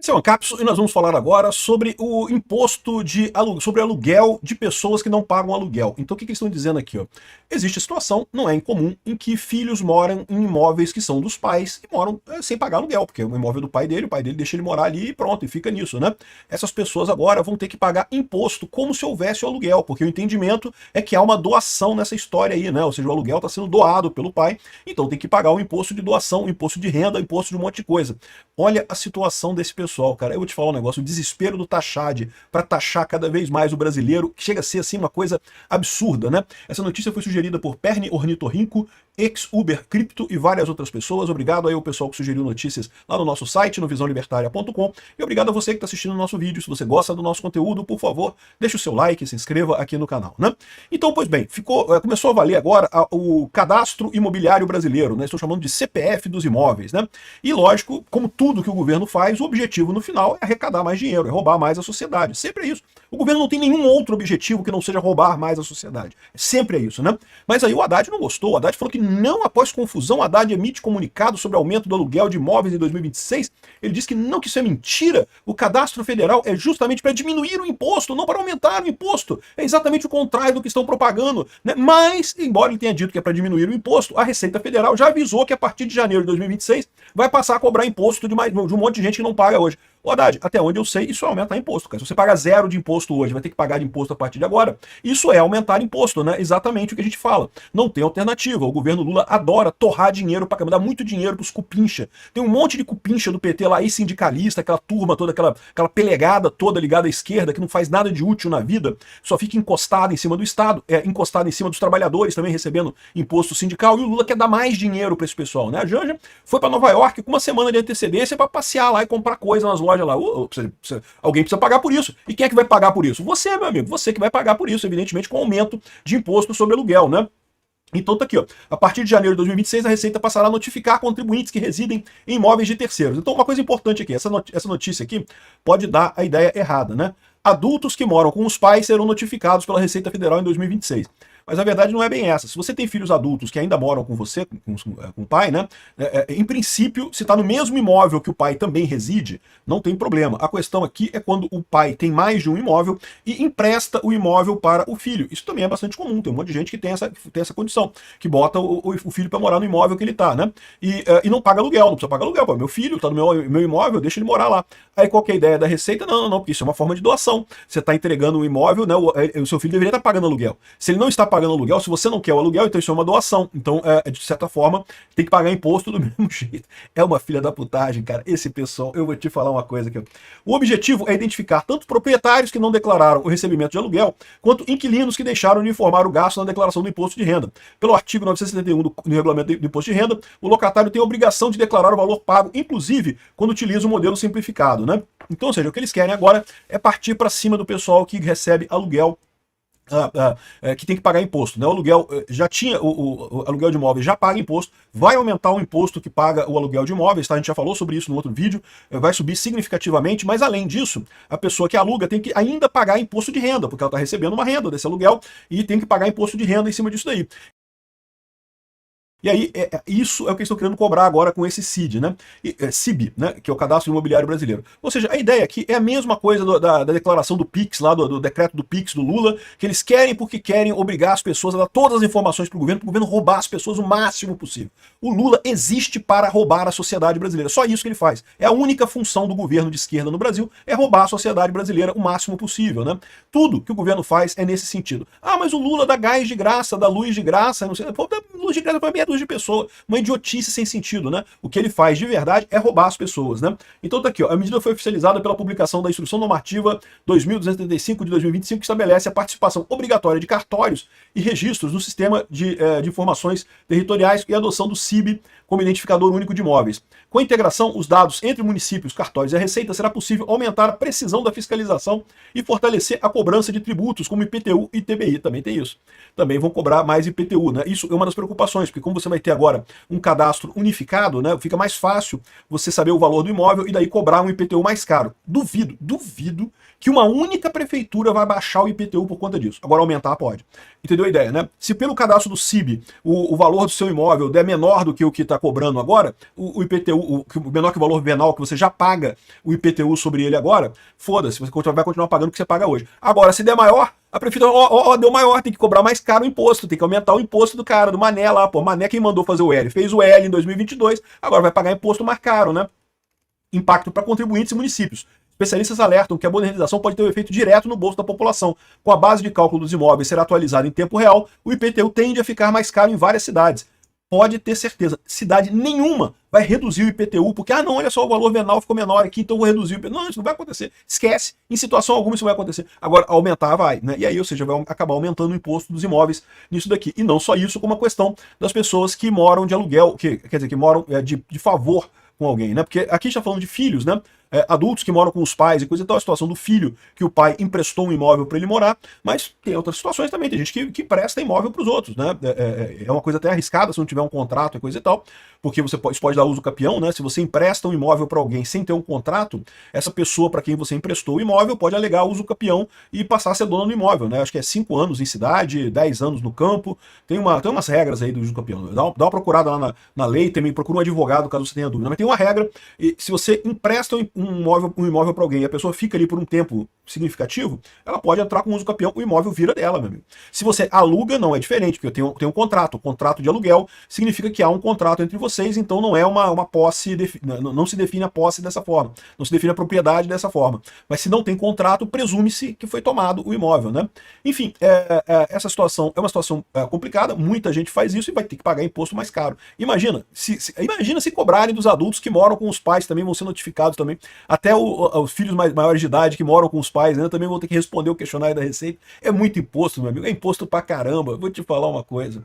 Esse é o Ancapsu e nós vamos falar agora sobre o imposto sobre aluguel de pessoas que não pagam aluguel. Então o que eles estão dizendo aqui? Ó? Existe a situação, não é incomum, em que filhos moram em imóveis que são dos pais e moram sem pagar aluguel, porque é um imóvel do pai dele, o pai dele deixa ele morar ali e pronto, e fica nisso, né? Essas pessoas agora vão ter que pagar imposto como se houvesse o aluguel, porque o entendimento é que há uma doação nessa história aí, né? Ou seja, o aluguel está sendo doado pelo pai, então tem que pagar o imposto de doação, o imposto de renda, o imposto de um monte de coisa. Olha a situação desse pessoal, cara. Eu vou te falar um negócio, o desespero do Taxade para taxar cada vez mais o brasileiro, que chega a ser assim uma coisa absurda, né? Essa notícia foi sugerida por Perni Ornitorrinco, ex-Uber Cripto e várias outras pessoas. Obrigado aí ao pessoal que sugeriu notícias lá no nosso site, no visãolibertaria.com, e obrigado a você que está assistindo o nosso vídeo. Se você gosta do nosso conteúdo, por favor, deixe o seu like, se inscreva aqui no canal, né? Então, pois bem, começou a valer agora o cadastro imobiliário brasileiro, né? Estou chamando de CPF dos imóveis, né? E lógico, como tudo que o governo faz, o objetivo no final é arrecadar mais dinheiro, é roubar mais a sociedade. Sempre é isso. O governo não tem nenhum outro objetivo que não seja roubar mais a sociedade. Sempre é isso, né? Mas aí o Haddad não gostou. O Haddad falou que não após confusão. O Haddad emite comunicado sobre aumento do aluguel de imóveis em 2026. Ele diz que não, que isso é mentira. O cadastro federal é justamente para diminuir o imposto, não para aumentar o imposto. É exatamente o contrário do que estão propagando, né? Mas, embora ele tenha dito que é para diminuir o imposto, a Receita Federal já avisou que a partir de janeiro de 2026 vai passar a cobrar imposto de um monte de gente que não paga hoje. Ô Haddad, até onde eu sei, isso é aumentar imposto, cara. Se você paga 0 de imposto hoje, vai ter que pagar de imposto a partir de agora. Isso é aumentar imposto, né? Exatamente o que a gente fala. Não tem alternativa. O governo Lula adora torrar dinheiro para dar muito dinheiro pros cupincha. Tem um monte de cupincha do PT lá aí, sindicalista, aquela turma toda, aquela pelegada toda ligada à esquerda, que não faz nada de útil na vida, só fica encostada em cima do Estado, encostada em cima dos trabalhadores, também recebendo imposto sindical, e o Lula quer dar mais dinheiro para esse pessoal, né? A Janja foi para Nova York com uma semana de antecedência para passear lá e comprar coisa nas lojas lá. Alguém precisa pagar por isso. E quem é que vai pagar por isso? Você, meu amigo, você que vai pagar por isso, evidentemente, com aumento de imposto sobre aluguel, né? Então tá aqui, ó. A partir de janeiro de 2026, a Receita passará a notificar contribuintes que residem em imóveis de terceiros. Então, uma coisa importante aqui, essa notícia aqui pode dar a ideia errada, né? Adultos que moram com os pais serão notificados pela Receita Federal em 2026. Mas a verdade não é bem essa. Se você tem filhos adultos que ainda moram com você, com o pai, né? Em princípio, se está no mesmo imóvel que o pai também reside, não tem problema. A questão aqui é quando o pai tem mais de um imóvel e empresta o imóvel para o filho. Isso também é bastante comum. Tem um monte de gente que tem essa condição, que bota o filho para morar no imóvel que ele está, né? E não paga aluguel, não precisa pagar aluguel. Pô, meu filho está no meu imóvel, deixa ele morar lá. Aí qual que é a ideia da Receita? Não, porque isso é uma forma de doação. Você está entregando um imóvel, né? O seu filho deveria estar pagando aluguel. Se ele não está pagando aluguel, se você não quer o aluguel, então isso é uma doação. Então, de certa forma, tem que pagar imposto do mesmo jeito. É uma filha da putagem, cara. Esse pessoal, eu vou te falar uma coisa aqui. O objetivo é identificar tanto proprietários que não declararam o recebimento de aluguel, quanto inquilinos que deixaram de informar o gasto na declaração do imposto de renda. Pelo artigo 971 do Regulamento do Imposto de Renda, o locatário tem a obrigação de declarar o valor pago, inclusive quando utiliza o modelo simplificado, né? Então, ou seja, o que eles querem agora é partir para cima do pessoal que recebe aluguel, que tem que pagar imposto, né? O aluguel já tinha, o aluguel de imóveis já paga imposto, vai aumentar o imposto que paga o aluguel de imóveis, tá? A gente já falou sobre isso no outro vídeo, vai subir significativamente, mas além disso, a pessoa que aluga tem que ainda pagar imposto de renda, porque ela está recebendo uma renda desse aluguel e tem que pagar imposto de renda em cima disso daí. E aí, isso é o que eles estão querendo cobrar agora com esse CID, né? CIB, né? Que é o Cadastro Imobiliário Brasileiro. Ou seja, a ideia aqui é a mesma coisa da declaração do PIX, lá do decreto do PIX do Lula, que eles querem porque querem obrigar as pessoas a dar todas as informações para o governo roubar as pessoas o máximo possível. O Lula existe para roubar a sociedade brasileira. Só isso que ele faz. É a única função do governo de esquerda no Brasil, é roubar a sociedade brasileira o máximo possível, né? Tudo que o governo faz é nesse sentido. Ah, mas o Lula dá gás de graça, dá luz de graça, não sei, pô, dá luz de graça para meia dúzia de pessoas, uma idiotice sem sentido, né? O que ele faz de verdade é roubar as pessoas, né? Então tá aqui, ó, a medida foi oficializada pela publicação da Instrução Normativa 2235 de 2025, que estabelece a participação obrigatória de cartórios e registros no sistema de informações territoriais e a adoção do CIB como identificador único de imóveis. Com a integração, os dados entre municípios, cartórios e a Receita, será possível aumentar a precisão da fiscalização e fortalecer a cobrança de tributos, como IPTU e ITBI. Também tem isso. Também vão cobrar mais IPTU, né? Isso é uma das preocupações, porque como você vai ter agora um cadastro unificado, né? Fica mais fácil você saber o valor do imóvel e daí cobrar um IPTU mais caro. Duvido que uma única prefeitura vai baixar o IPTU por conta disso. Agora aumentar pode. Entendeu a ideia, né? Se pelo cadastro do CIB o valor do seu imóvel der menor do que o que está cobrando agora, o IPTU, o menor que o valor venal que você já paga o IPTU sobre ele agora, foda-se, você vai continuar pagando o que você paga hoje. Agora, se der maior, a prefeitura, deu maior, tem que cobrar mais caro o imposto, tem que aumentar o imposto do cara, do Mané lá, pô. Mané quem mandou fazer o L, fez o L em 2022, agora vai pagar imposto mais caro, né? Impacto para contribuintes e municípios. Especialistas alertam que a modernização pode ter um efeito direto no bolso da população. Com a base de cálculo dos imóveis ser atualizada em tempo real, o IPTU tende a ficar mais caro em várias cidades. Pode ter certeza, cidade nenhuma vai reduzir o IPTU, porque, não, olha só, o valor venal ficou menor aqui, então eu vou reduzir o IPTU. Não, isso não vai acontecer. Esquece. Em situação alguma isso vai acontecer. Agora, aumentar vai, né? E aí, ou seja, vai acabar aumentando o imposto dos imóveis nisso daqui. E não só isso, como a questão das pessoas que moram de aluguel, quer dizer, que moram de favor com alguém, né? Porque aqui a gente está falando de filhos, né? Adultos que moram com os pais e coisa e tal, a situação do filho que o pai emprestou um imóvel para ele morar, mas tem outras situações também, tem gente que presta imóvel para os outros, né? É uma coisa até arriscada se não tiver um contrato e coisa e tal, porque isso pode dar uso capião, né? Se você empresta um imóvel para alguém sem ter um contrato, essa pessoa para quem você emprestou o imóvel pode alegar uso capião e passar a ser dona do imóvel, né? Acho que é 5 anos em cidade, 10 anos no campo, tem umas regras aí do uso capião. Dá uma procurada lá na lei, também procura um advogado caso você tenha dúvida, mas tem uma regra, e se você empresta um imóvel para alguém e a pessoa fica ali por um tempo significativo, ela pode entrar com uso capião, o imóvel vira dela, meu amigo. Se você aluga, não é diferente, porque tem um contrato. O contrato de aluguel significa que há um contrato entre vocês, então não é uma posse, não se define a posse dessa forma, não se define a propriedade dessa forma. Mas se não tem contrato, presume-se que foi tomado o imóvel, né? Enfim, essa situação é uma situação complicada, muita gente faz isso e vai ter que pagar imposto mais caro. Imagina se cobrarem dos adultos que moram com os pais, também vão ser notificados também. Até os filhos maiores de idade que moram com os pais, né, também vão ter que responder o questionário da Receita. É muito imposto, meu amigo. É imposto pra caramba. Vou te falar uma coisa.